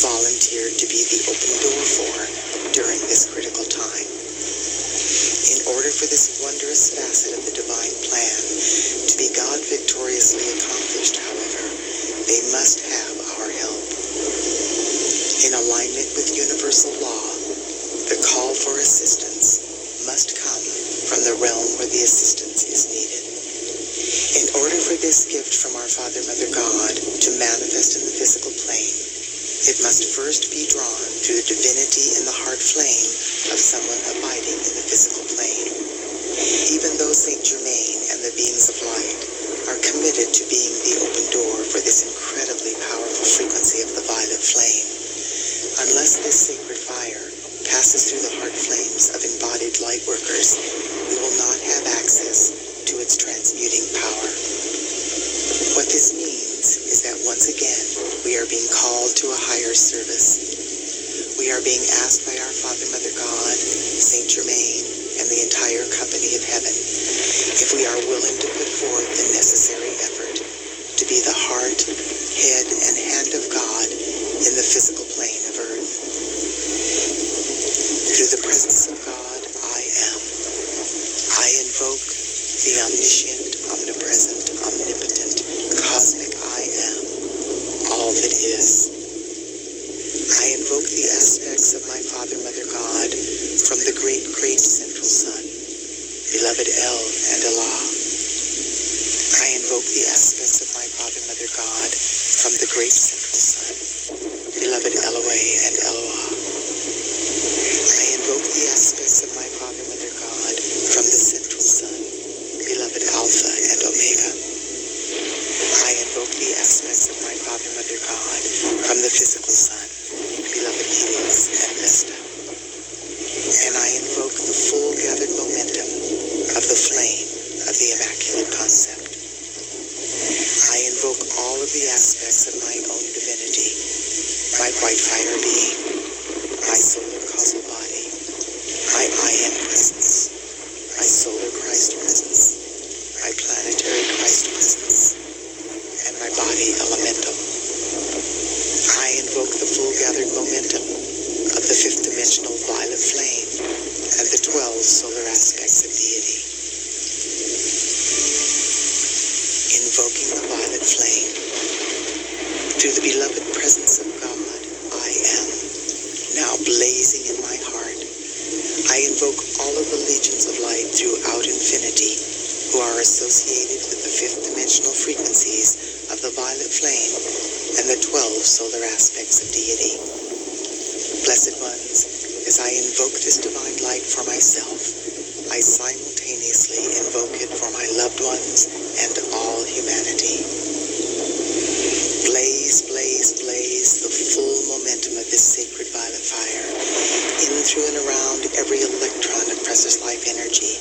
volunteered to be the open door for during this critical time. In order for this wondrous facet of the divine plan to be God victoriously accomplished, however, they must have our help. In alignment with universal law, the call for assistance must come from the realm where the assistance is needed. In order for this gift from our Father, Mother God to manifest in the physical plane, it must first be drawn through the divinity in the heart flame of someone abiding in the physical plane. Even though Saint Germain and the beings of light are committed to being the open door for this incredibly powerful frequency of the violet flame, unless this sacred fire passes through the heart flames of embodied light workers, we will not have access to its transmuting power. What this means is that once again, we are being called to a higher service. We are being asked by our Father, Mother God, Saint Germain, and the entire company of heaven, if we are willing to put forth the necessary effort to be the heart, head, and hand of God in the physical plane of earth. Through the presence of God, I am. I invoke the omniscient, omnipresent, omnipotent, cosmic I am, all that is. I invoke the aspects of my Father, Mother God from the great, great central sun, beloved El and Allah. I invoke the aspects of my Father, Mother God from the great central sun, beloved Eloah and Eloah. I invoke the aspects of my Father, Mother God from the central sun, beloved Alpha and Omega. I invoke the aspects of my Father, Mother God from the physical sun, beloved Helios and Vesta. And I invoke the full gathered momentum of the flame of the Immaculate Concept. I invoke all of the aspects of my own divinity, my white fire being, my solar causal body, my I am presence, my solar Christ presence, my planetary Christ presence, and my body elemental. I invoke the full gathered momentum of the fifth dimensional violet flame and the 12 solar aspects of deity. Invoking the violet flame, through the beloved presence of God, I am, now blazing in my heart. I invoke all of the legions of light throughout infinity who are associated with the fifth dimensional frequencies of the violet flame and the 12 solar aspects of deity. Blessed ones, as I invoke this divine light for myself, I simultaneously invoke it for my loved ones and all humanity. Blaze, blaze, blaze the full momentum of this sacred violet fire in, through, and around every electron of precious life energy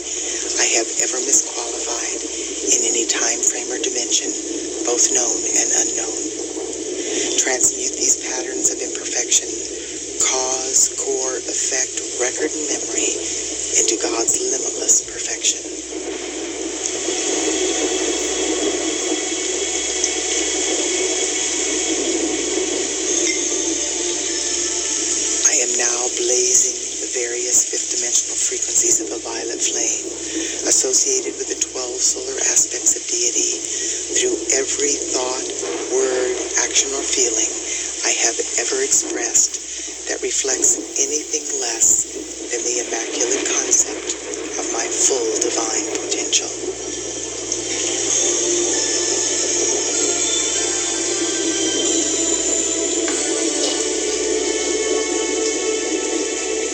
I have ever misqualified in any time frame or dimension, both known and unknown. Transmute these patterns of imperfection, cause, core, effect, record, and memory into God's limitless perfection. I am now blazing the various fifth dimensional frequencies of the violet flame associated with the 12 solar aspects of deity through every thought, word, action, or feeling I have ever expressed that reflects anything less than the immaculate concept of my full divine potential.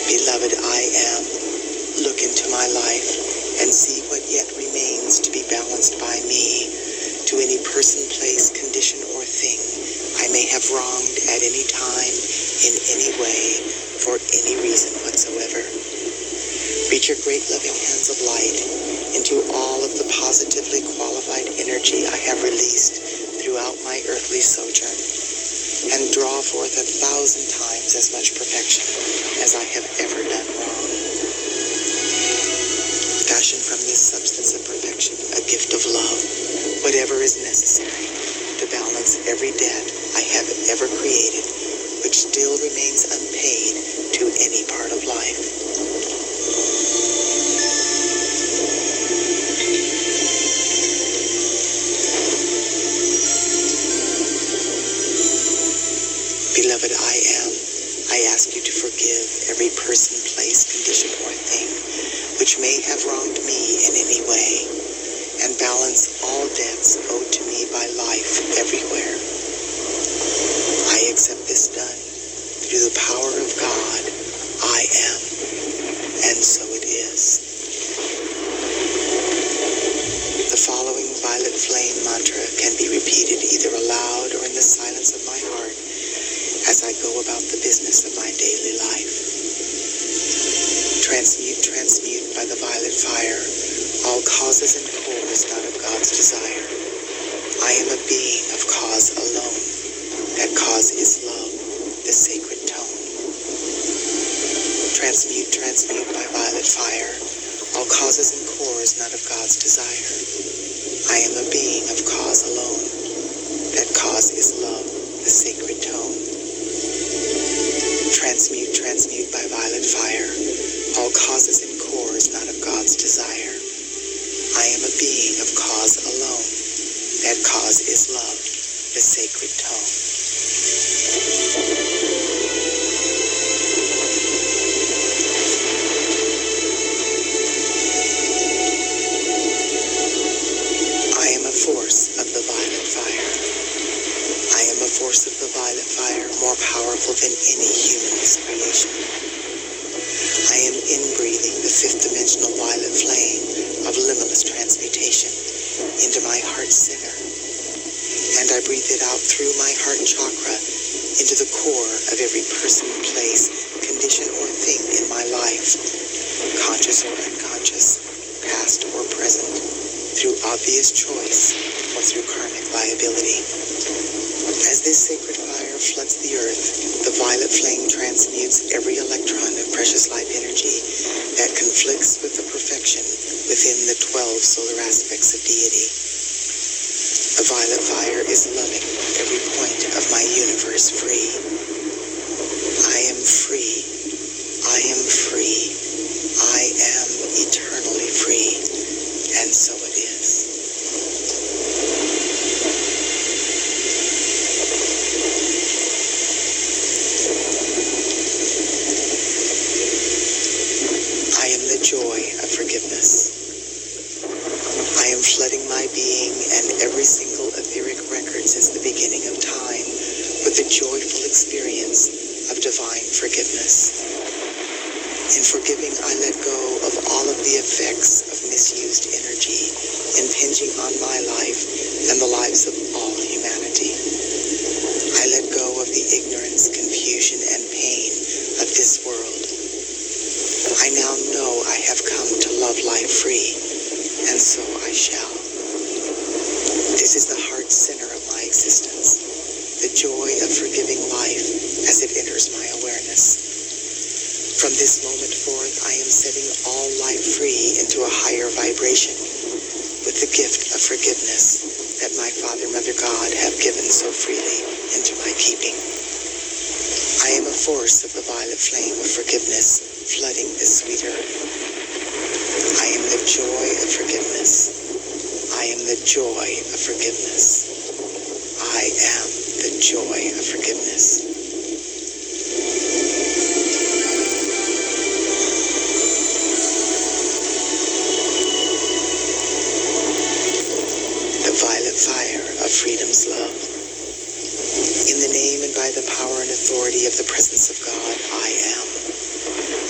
Beloved I am, look into my life and see what yet remains to be balanced by me to any person, place, condition, or thing I may have wronged at any time, in any way, for any reason whatsoever. Reach your great loving hands of light into all of the positively qualified energy I have released throughout my earthly sojourn, and draw forth 1,000 times as much perfection as I have ever done wrong. Fashion from this substance of perfection a gift of love, whatever is necessary to balance every debt I have ever created, which still remains unpaid to any part of life. Beloved I am, I ask you to forgive every person, place, condition, or thing which may have wronged me in any way, and balance all debts owed to me by life everywhere. I accept this done through the power of God, I am, and so it is. The following violet flame mantra can be repeated either aloud or in the silence of my heart as I go about the business of my daily life. Transmute, transmute by the violet fire all causes and cores not of God's desire. I am a being of cause alone. That cause is love, the sacred tone. Transmute, transmute by violet fire all causes and cores not of God's desire. I am a being of cause alone. That cause is love, the sacred tone. Transmute, transmute by violet fire all causes and cores not of God's desire. I am a being of cause alone. That cause is love, the sacred tone. I am a force of the violet fire. I am a force of the violet fire, more powerful than any human's creation. I am inbreathing the fifth dimensional violet flame of limitless transmutation into my heart center, and I breathe it out through my heart chakra into the core of every person, place, condition, or thing in my life, conscious or unconscious, past or present, through obvious choice or through karmic liability. As this sacred fire floods the earth, the violet flame transmutes every electron of precious life energy that conflicts with the perfection within the 12 solar aspects of deity. The violet fire is loving every point of my universe free. I am free. I am free. I am eternally free. And so it is. I am the joy of forgiveness. I am flooding my being and every single etheric record since the beginning of time with the joyful experience of divine forgiveness. In forgiving, I let go of all of the effects of misused energy impinging on my life and the lives of all humanity. I let go of the ignorance, confusion, and pain of this world. I now know I have come to love life free, and so I shall. This is the heart center of my existence, the joy of forgiving life as it enters my awareness. From this moment forth, I am setting all life free into a higher vibration with the gift of forgiveness that my Father, Mother, God have given so freely into my keeping. I am a force of the violet flame of forgiveness flooding this sweet earth. I am the joy of forgiveness. I am the joy of forgiveness. I am the joy of forgiveness. The violet fire of freedom's love. In the name and by the power and authority of the presence of God, I am.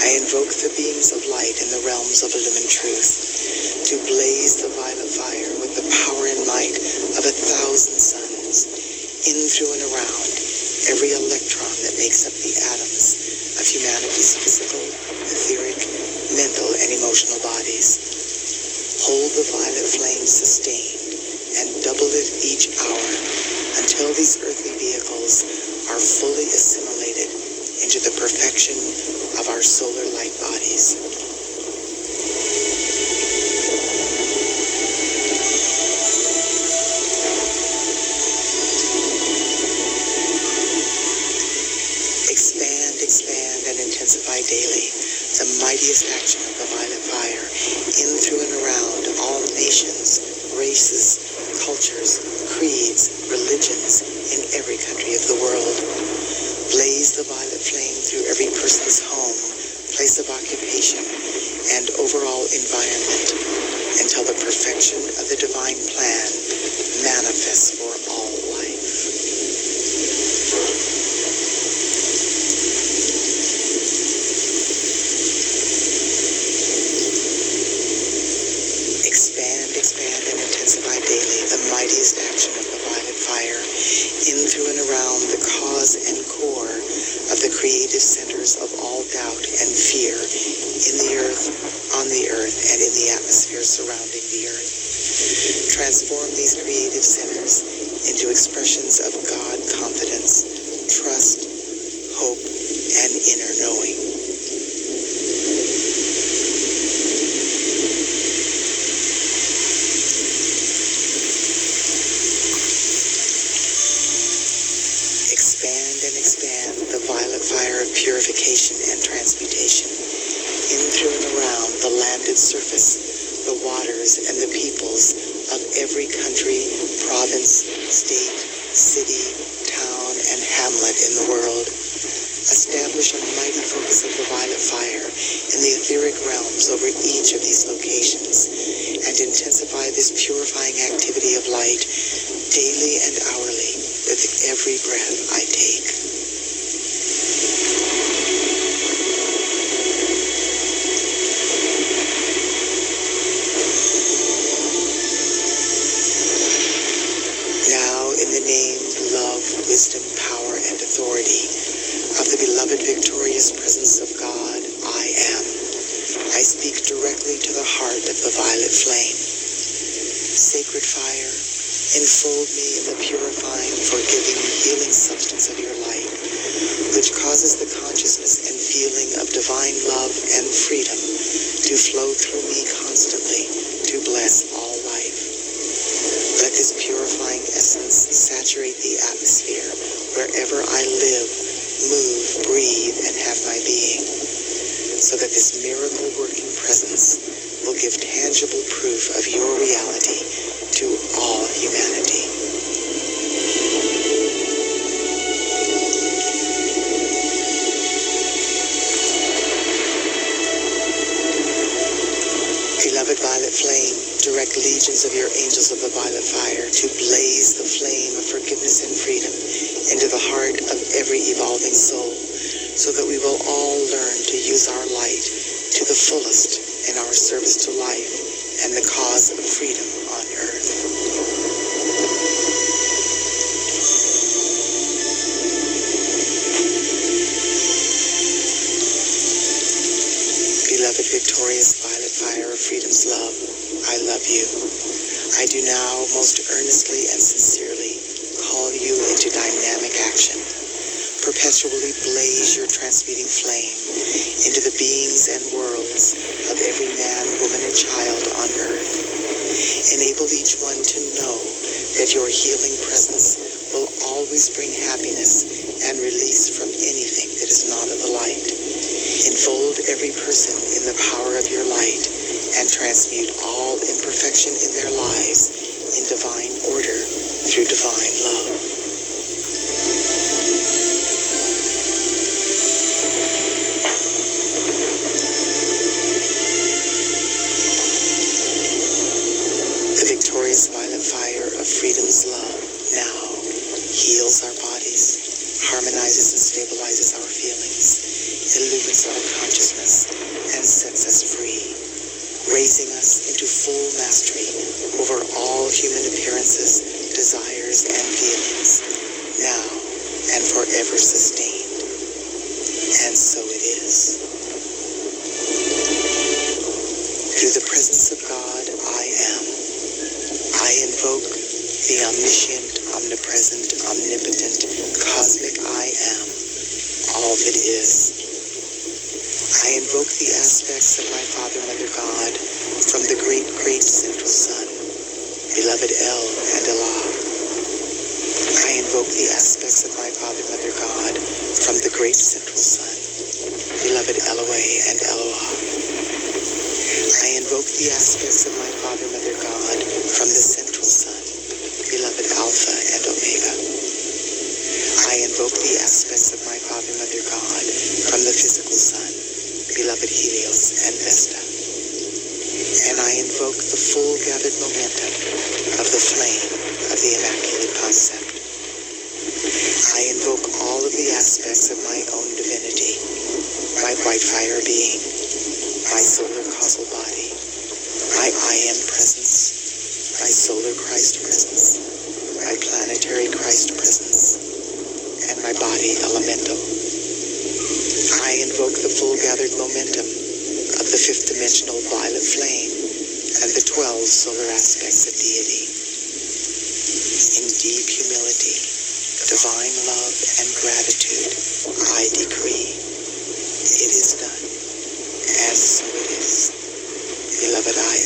I invoke the beings of light in the realms of illumined truth to blaze the violet fire with the power and might of 1,000 suns, in, through, and around every electron that makes up the atoms of humanity's physical, etheric, mental, and emotional bodies. Hold the violet flame sustained and double it each hour until these earthly vehicles are fully assimilated into the perfection of our solar light bodies. intensify daily the mightiest action of the violet fire in, through, and around all nations, races, cultures, creeds, religions in every country of the world. Blaze the violet flame through every person's home, place of occupation, and overall environment until the perfection of the divine plan manifests for all life. Expand, and intensify daily the mightiest action of the violet fire in, through, and around the cause and core of the creative centers of all doubt and fear in the earth, on the earth, and in the atmosphere surrounding the earth. Transform these creative centers into expressions of God confidence, trust, hope, and inner knowing. Expand the violet fire of purification and transmutation in, through, and around the landed surface, the waters, and the peoples of every country, province, state, city, town, and hamlet in the world. Establish a mighty focus of the violet fire in the etheric realms over each of these locations, and intensify this purifying activity of light daily and hourly with every breath I take. Now, in the name, love, wisdom, power, and authority of the beloved victorious presence of God, I am. I speak directly to the heart of the violet flame. Sacred fire, enfold me in the purifying, forgiving, healing substance of your light, which causes the consciousness and feeling of divine love and freedom to flow through me constantly to bless all life. Let this purifying essence saturate the atmosphere wherever I live, move, breathe, and have my being, so that this miracle-working presence will give tangible proof of your reality to all humanity. Beloved violet flame, direct legions of your angels of the violet fire to blaze the flame of forgiveness and freedom into the heart of every evolving soul, so that we will all learn to use our light to the fullest in our service to life and the cause of freedom on earth. Beloved victorious violet fire of freedom's love, I love you. I do now most earnestly and sincerely call you into dynamic action. Perpetually blaze your transmuting flame into the beings and worlds of every man, woman, and child on earth. Enable each one to know that your healing presence will always bring happiness and release from anything that is not of the light. Enfold every person in the power of your light and transmute all imperfection in their lives in divine order through divine love. The victorious violet fire of freedom's love now heals our bodies, harmonizes and stabilizes our feelings, illumines our consciousness, and sets us free, raising us into full mastery over all human appearances, desires, and feelings, now and forever sustained. And so it is. Through the presence of God, I am. I invoke the omniscient, omnipresent, omnipotent, cosmic I am, all that is. I invoke the aspects of my Father, Mother God, from the great, great central sun, beloved El and Allah. I invoke the aspects of my Father, Mother God, from the great central sun, beloved Eloi and Eloah. I invoke the aspects of my Father, Mother God from the central sun, beloved Alpha and Omega. I invoke the aspects of my Father, Mother God from the physical sun, beloved Helios and Vesta. And I invoke the full gathered momentum of the flame of the Immaculate Concept. I invoke all of the aspects of my own divinity, my white fire being, my solar causal body, my I am presence, my solar Christ presence, my planetary Christ presence, and my body elemental. I invoke the full gathered momentum of the fifth dimensional violet flame and the 12 solar aspects of deity. In deep humility, divine love and gratitude, I decree, it is done, and so it is. Beloved, I